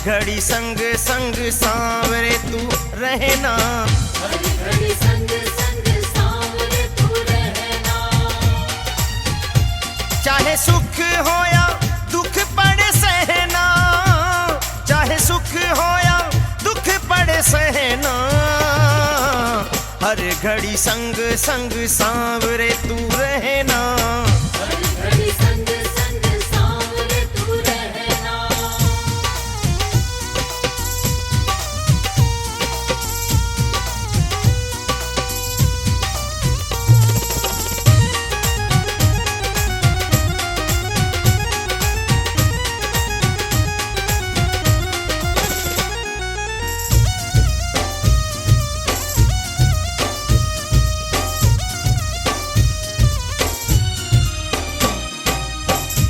घड़ी संग संग सांवरे तू रहना, हर घड़ी संग संग सांवरे तू रहना। चाहे सुख हो या दुख पड़े सहना, चाहे सुख हो या दुख पड़े सहना, हर घड़ी संग संग सांवरे तू रहना, हर घड़ी संग संग सांवरे तू रहना।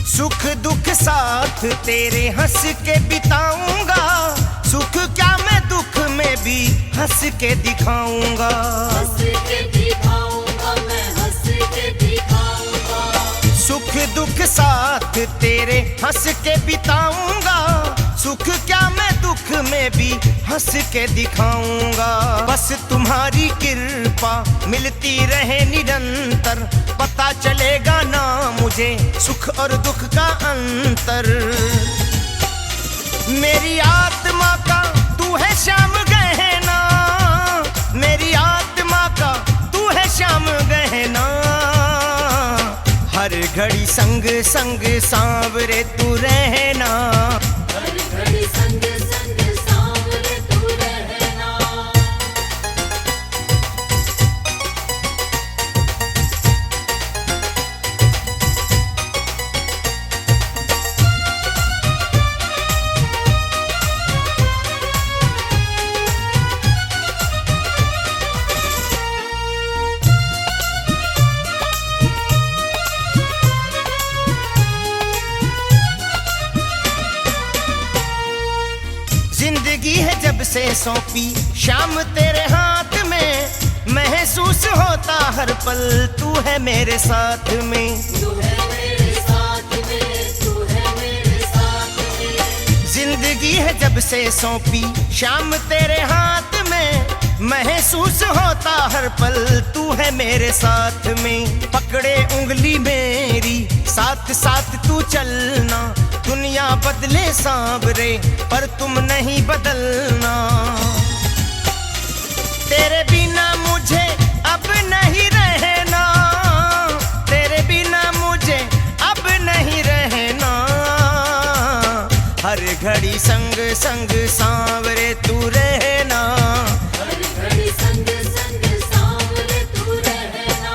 सुख दुख साथ तेरे हंस के बिताऊंगा, सुख क्या मैं दुख में भी हंस के दिखाऊंगा, हंस के दिखाऊंगा, मैं हंस के दिखाऊंगा। सुख दुख साथ तेरे हंस के बिताऊंगा, सुख क्या मैं दुख में भी हंस के दिखाऊंगा। बस तुम्हारी कृपा मिलती रहे निरंतर, पता चलेगा ना मुझे सुख और दुख का अंतर। मेरी आत्मा का तू है श्याम गहना, मेरी आत्मा का तू है श्याम गहना, हर घड़ी संग संग सांवरे तू रहना, हर घड़ी संग संग सांवरे तू रहना। जिंदगी है जब से सौंपी शाम तेरे हाथ में, महसूस होता हर पल तू है मेरे साथ में, तू है मेरे साथ में, तू है मेरे साथ में। जिंदगी है जब से सौंपी शाम तेरे हाथ में, महसूस होता हर पल तू है मेरे साथ में। पकड़े उंगली मेरी साथ साथ तू चलना, दुनिया बदले सांवरे पर तुम नहीं बदलना। तेरे बिना मुझे अब नहीं रहना, तेरे बिना मुझे अब नहीं रहना, हर घड़ी संग संग सांवरे तू रहना, हर घड़ी संग संग सांवरे तू रहना।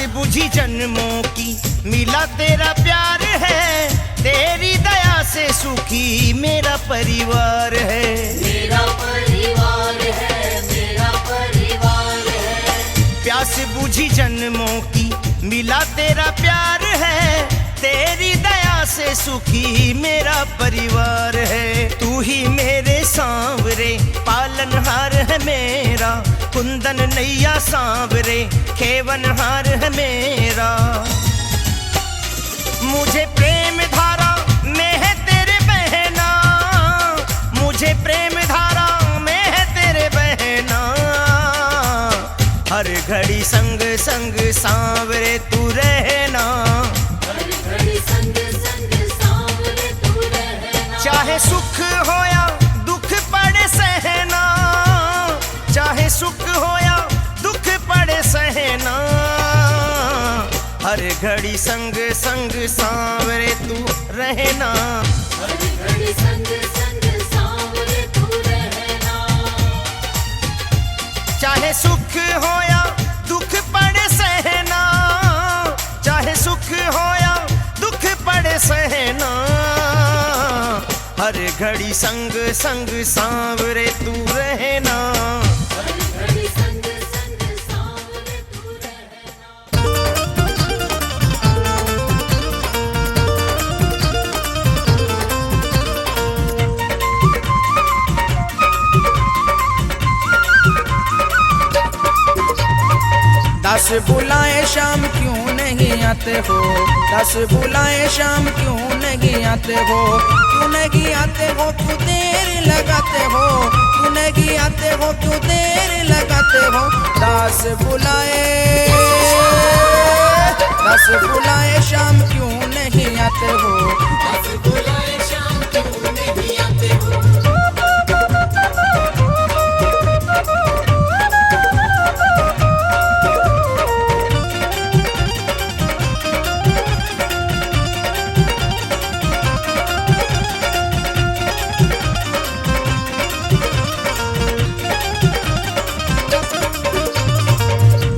बुझी जन्मों की मिला तेरा प्यार है, तेरी दया से सुखी मेरा परिवार है, मेरा परिवार है, मेरा परिवार है। प्यास बुझी जन्मों की मिला तेरा प्यार है, तेरी दया से सुखी मेरा परिवार है। तू ही मेरे सांवरे पालनहार है मेरा, कुंदन नैया सांवरे खेवनहार है मेरा। मुझे प्रेम धारा में है तेरे बहना, मुझे प्रेम धारा में है तेरे बहना, हर घड़ी संग संग सांवरे तू रहना, हर घड़ी संग संग सांवरे तू रहना। चाहे सुख हो या दुख पड़े सहना, चाहे सुख हो या दुख पड़े सहना, हर घड़ी संग संग सांवरे तू रहना, हर घड़ी संग संग सांवरे तू रहना। चाहे सुख हो या दुख पड़े सहना, चाहे सुख हो या दुख पड़े सहना, हर घड़ी संग संग सांवरे तू रहना। हर घड़ी संग संग सांवरे तू रहना। दस बुलाए शाम क्यों नहीं आते हो, दस बुलाए शाम क्यों नहीं आते हो, क्यों नहीं आते हो, क्यों देर लगाते हो, क्यों नहीं आते हो, क्यों देर लगाते हो। दस बुलाए शाम क्यों नहीं आते हो। दस बुलाए शाम क्यों नहीं आते हो।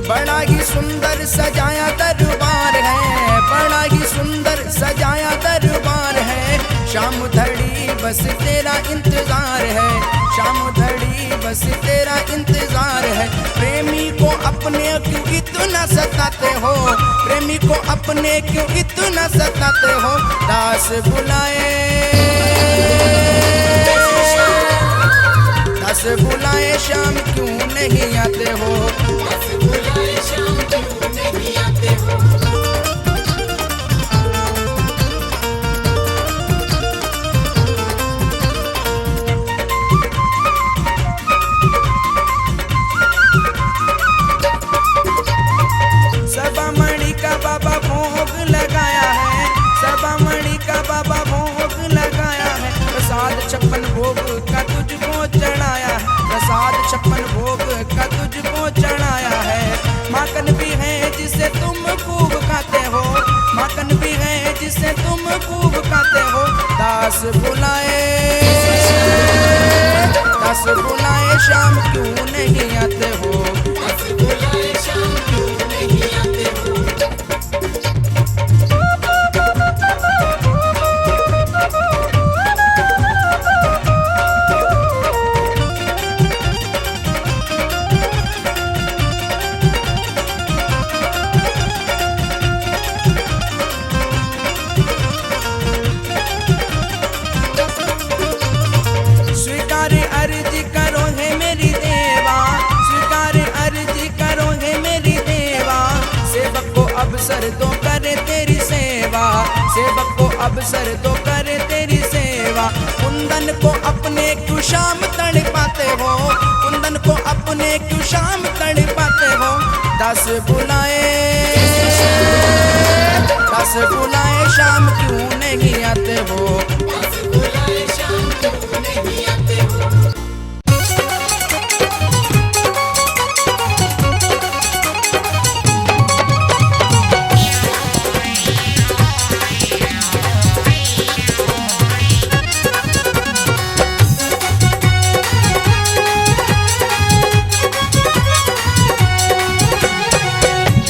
बड़ा ही सुंदर सजाया दरबार है, बड़ा ही सुंदर सजाया दरबार है। शाम धड़ी बस तेरा इंतजार है, शाम धड़ी बस तेरा इंतजार है। प्रेमी को अपने क्यों इतना सताते हो, प्रेमी को अपने क्यों इतना सताते हो। दास बुलाए, दास बुलाए शाम क्यों नहीं आते हो। दस बुलाए शाम क्यों नहीं आते हो। सभामणि का बाबा भोग लगाया है, सभामणि का बाबा भोग लगाया है। प्रसाद 56 भोग का तुझको चढ़ाया है, प्रसाद 56 भोग का तुझको चढ़ाया है। माखन भी है जिसे तुम खूब खाते हो, माखन भी है जिसे तुम खूब खाते हो। दास बुलाए, दास बुलाए शाम क्यों नहीं आते हो। दस बुलाए शाम क्यों नहीं आते हो। स्वीकार अर्जी करो है मेरी देवा, स्वीकार अर्जी करो है मेरी देवा। सेवक को अवसर दो करे तेरी सेवा, सेवक को अवसर दो करे तेरी सेवा। कुंदन को अपने क्यों शाम तड़ पाते हो, कुंदन को अपने क्यों शाम तड़ पाते हो। दस बुलाए, दस बुलाए शाम क्यों नहीं आते हो। दस बुलाए शाम क्यों नहीं आते हो।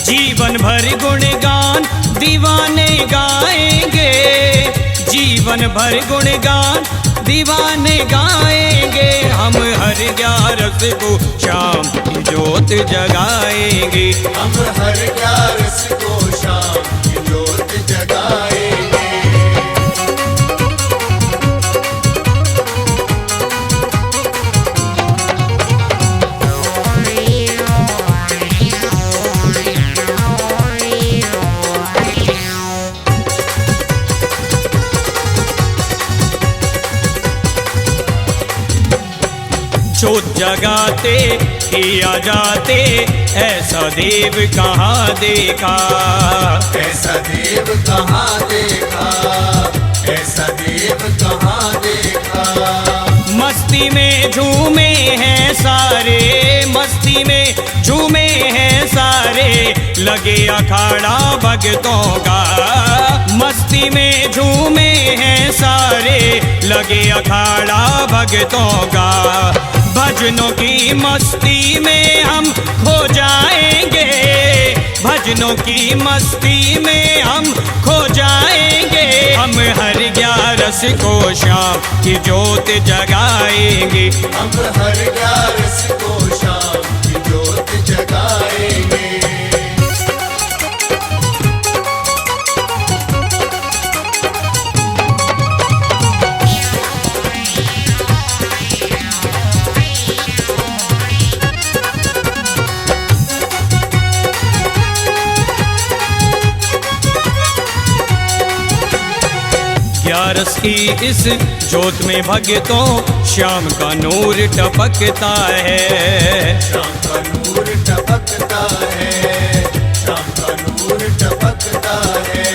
जीवन भर गुणगान दीवाने गाएंगे, जीवन भर गुणगान दीवाने गाएंगे। हम हर 11 को शाम की जोत जगाएंगे, हम हर 11 को शाम की जोत जगाएंगे। जोत जगाते किया जाते ऐसा देव कहाँ देखा, ऐसा देव कहाँ देखा, ऐसा देव कहाँ देखा। मस्ती में झूमे हैं सारे, मस्ती में झूमे हैं सारे। लगे अखाड़ा भगतों का, मस्ती में झूमे हैं सारे। लगे अखाड़ा भगतों का। भजनों की मस्ती में हम खो जाएंगे, भजनों की मस्ती में हम खो जाएंगे। हम हर 11 को शाम की ज्योत जगाएंगे। हम हर 11 को शाम की ज्योत जगाएंगे। ग्यारस की इस ज्योत में भक्तों श्याम का नूर टपकता है। शाम का नूर टपकता है, शाम का नूर टपकता है।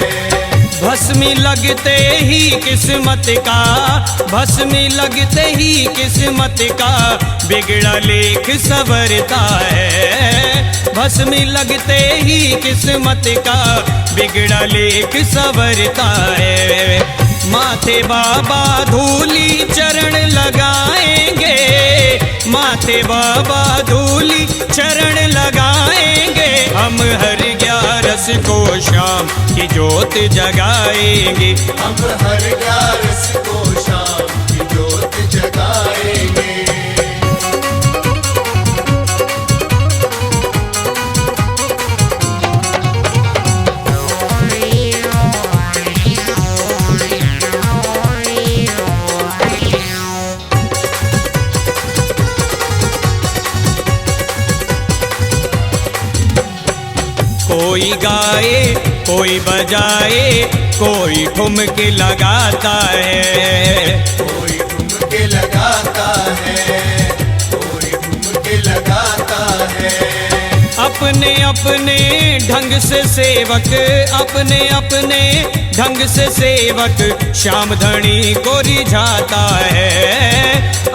भस्मी लगते ही किस्मत का, भस्मी लगते ही किस्मत का बिगड़ा लेख संवरता है। भस्मी लगते ही किस्मत का बिगड़ा लेख संवरता है। माथे बाबा धूली चरण लगाएंगे, माथे बाबा धूली चरण लगाएंगे। हम हर 11 को शाम की ज्योत जगाएंगे। हम हर 11 को शाम की ज्योत जगाएंगे। कोई गाए, कोई बजाए, कोई ठुमके लगाता है। कोई ठुमके लगाता है, कोई ठुमके लगाता है। अपने अपने ढंग से सेवक, अपने अपने ढंग से सेवक श्याम धनी को रिझाता है।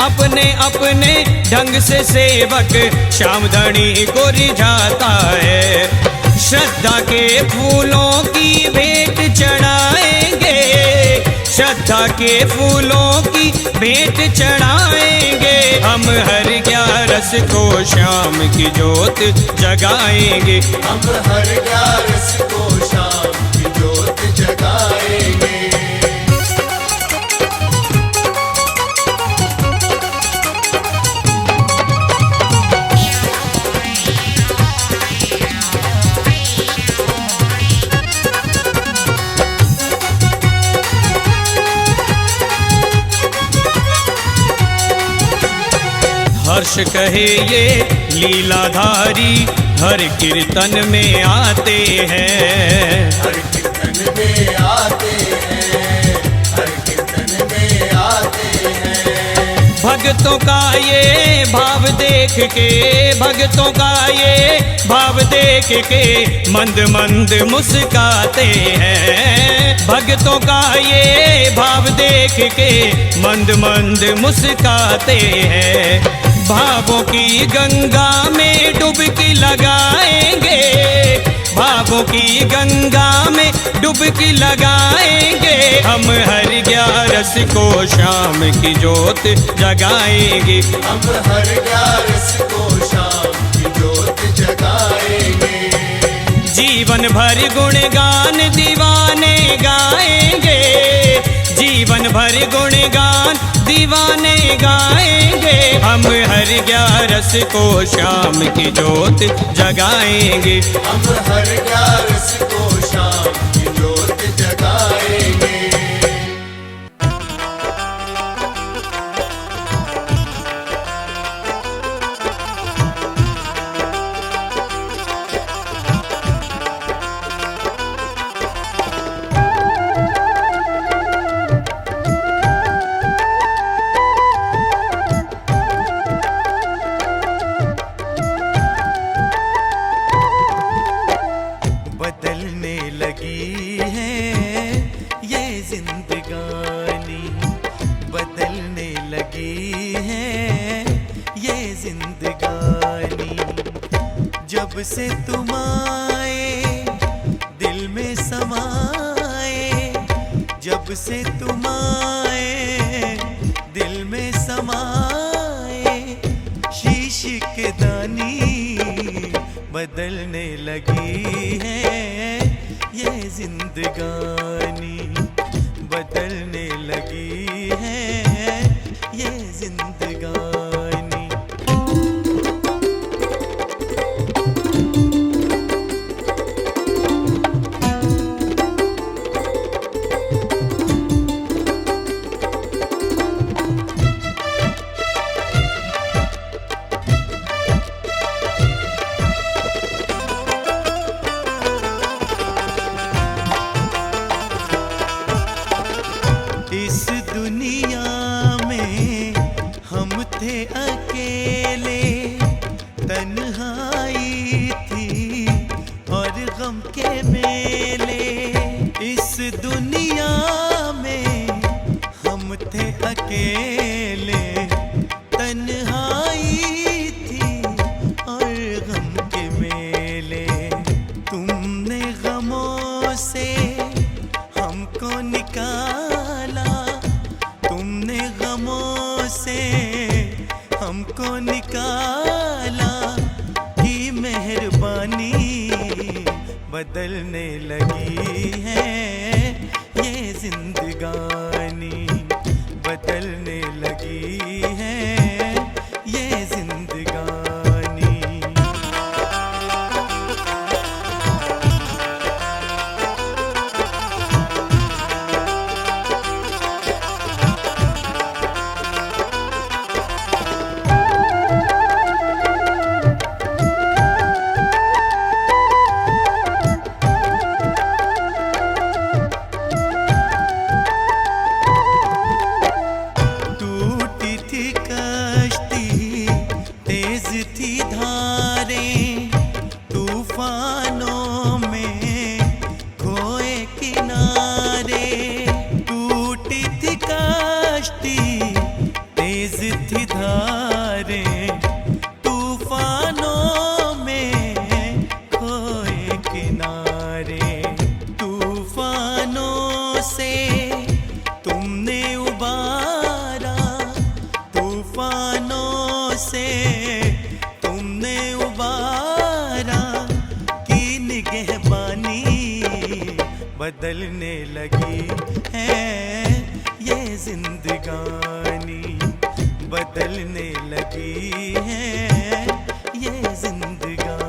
अपने अपने ढंग से सेवक श्याम धनी को रिझाता है। श्रद्धा के फूलों की भेंट चढ़ाएंगे, श्रद्धा के फूलों की भेंट चढ़ाएंगे। हम हर 11 को शाम की ज्योत जगाएंगे। हम हर 11 को शाम की ज्योत जगाएंगे। हर्ष कहे ये लीलाधारी हर कीर्तन में आते हैं। हर कीर्तन में आते हैं, हर कीर्तन में आते हैं। भक्तों का ये भाव देख के, भक्तों का ये भाव देख के मंद मंद मुस्काते हैं। भक्तों का ये भाव देख के मंद मंद मुस्काते हैं। भावों की गंगा में डुबकी लगाएंगे, भावों की गंगा में डुबकी लगाएंगे। हम हर 11 को शाम की ज्योत जगाएंगे। हम हर 11 को शाम की ज्योत जगाएंगे। जीवन भर गुणगान दीवाने गाएंगे, जीवन भर गुणगान दीवाने गाएंगे। हम हर 11 को शाम की ज्योत जगाएंगे। हम हर 11 को शाम की ज्योत जगाएंगे। बदलने लगी है ये जिंदगानी, बदलने लगी है ये जिंदगानी। जब से तुम आए दिल में समाए, जब से तुम आए दिल में समाए। शीश के दानी बदलने लगी है ये जिंदगानी, बदलने लगी बदलने लगी है ये जिंदगानी, बदलने लगी है ये जिंदगानी। टूटी थी कश्ती, तेज थी धारें, तूफानों में खोए किनारे। टूटी थी कश्ती, तेज थी धारें, तूफानों में खोए किनारे। तूफानों से तुमने उबारा, तूफानों से तुमने उबारा की निगहबानी। बदलने लगी है ये जिंदगानी, बदलने लगी है ये जिंदगानी।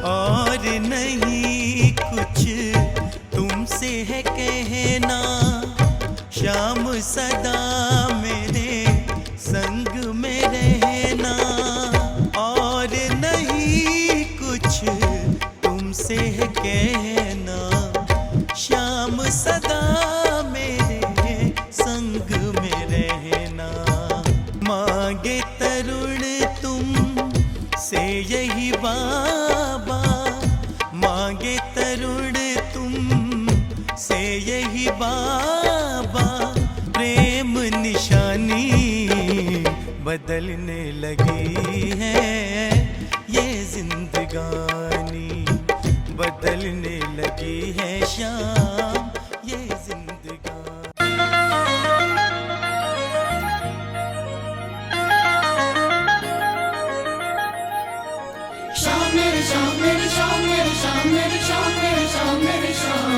और नहीं कुछ तुमसे है कहना, शाम सदा मेरे संग में रहना। और नहीं कुछ तुमसे है कहना, शाम सदा मेरे संग में रहना। मांगे तरुण तुम से यही बाबा, मांगे तरुण तुम से यही बाबा। प्रेम निशानी बदलने लगी है ये जिंदगानी, बदलने लगी है शाम ये जिंदगानी। शाम मेरी शाम मेरी शाम मेरी शाम मेरी शाम मेरी शाम मेरी शाम।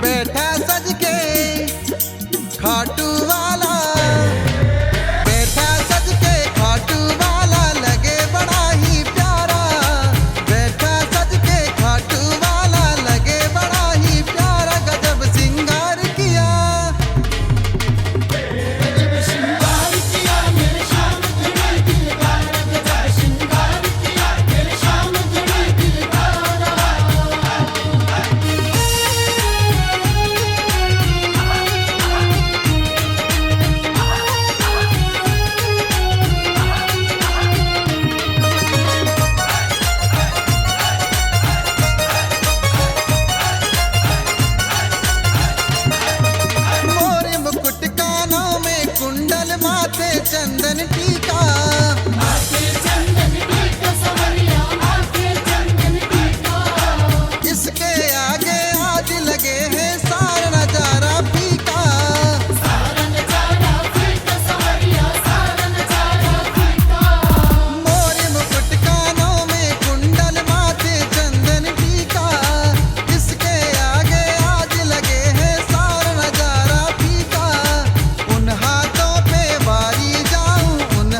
बैठा सज के खाटू वाला, बैठा सज के खाटू वाला लगे बड़ा ही प्यारा। बैठा सज के खाटू वाला लगे बड़ा ही प्यारा। गजब सिंगार किया, गजब श्रृंगार किया मेरे श्याम धनी दिलदारा, गजब श्रृंगार किया मेरे श्याम धनी दिलदारा। मोरे मुकुट कानों में कुंडल, माथे चंदन टीका। माथे चंदन टीका सवरिया, माथे चंदन टीका। इसके आगे आज लगे हैं सारा नजारा फीका। सारा नजारा फीका सवरिया, सारा नजारा फीका। मोरे मुकुट कानों में कुंडल, माथे चंदन टीका। इसके आगे आज लगे हैं सारा नजारा फीका। उन हाथों पे बारी जाऊं, उन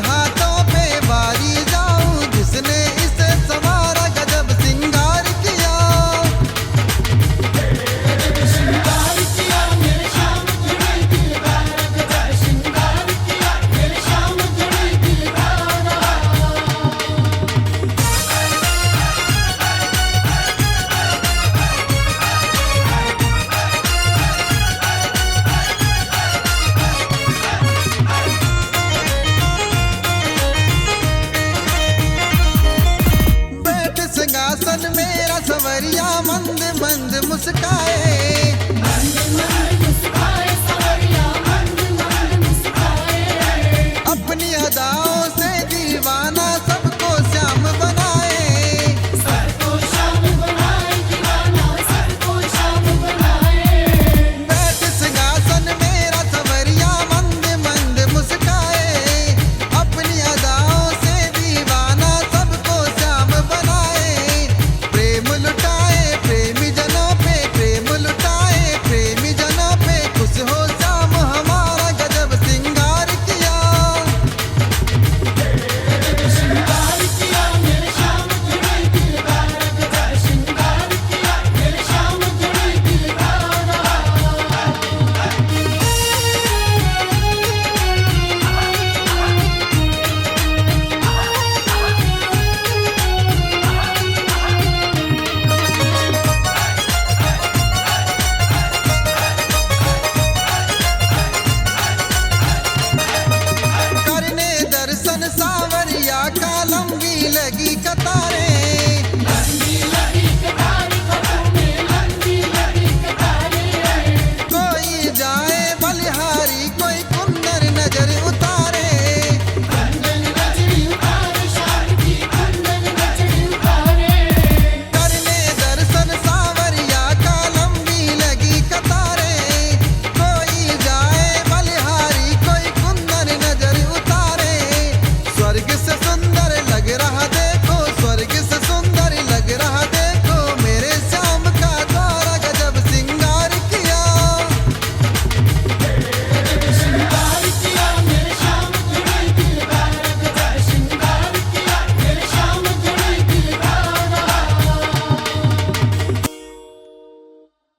मुस्काए